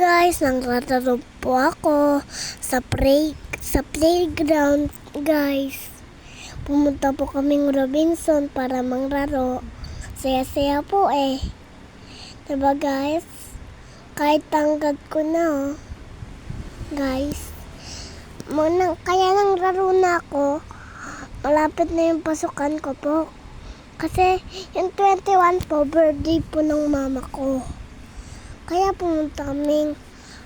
guys, naglalaro po ako sa playground guys. Pumunta po kaming Robinson para manglaro. Saya-saya po eh. Diba guys? Kahit tanggad ko na guys. Kaya nanglaro na ako. Malapit na yung pasukan ko po. Kasi yung 21 po, birthday po ng mama ko. Kaya pumunta kaming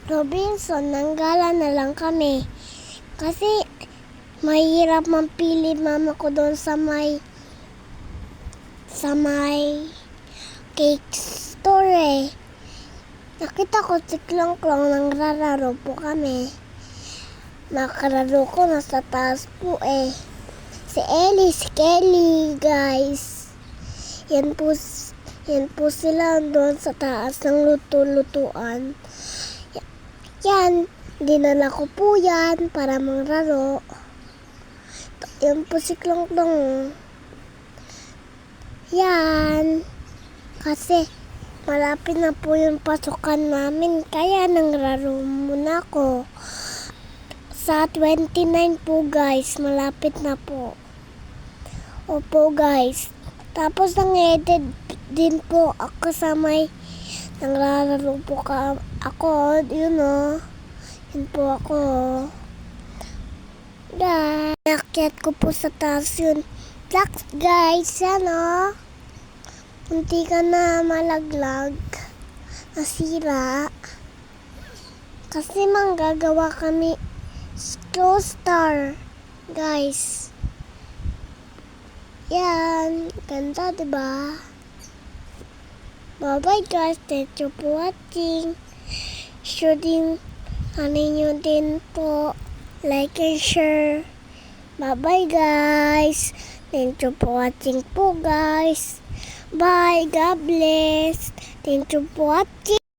Robinson, nanggala na lang kami. Kasi mahirap mampili mama ko doon sa may cake store eh. Nakita ko si Klong-Klong, nangrararo po kami. Nakararo ko nasa taas po eh. Si Ellie, si Kelly guys. Yan po sila doon sa taas ng luto-lutuan. Yan, dinala ko po yan para manglaro. Yan po si Klong-Klong. Yan. Kasi malapit na po yung pasukan namin, kaya nanglaro muna ako. Sa 29 po guys, malapit na po. Opo guys. Tapos nang-edit din po ako sa may naglalaro po ako, yun o. Yun po ako. Guys, nakyat ko po sa taas yun. Blacks guys, yan o. Munti ka na malaglag. Nasira. Kasi manggagawa kami Scroll Star. Guys. Yan. Ganda, diba? Bye-bye guys. Thank you for watching. Sure din, nyo din po. Like and share. Bye-bye guys. Thank you for watching po guys. Bye. God bless. Thank you for watching.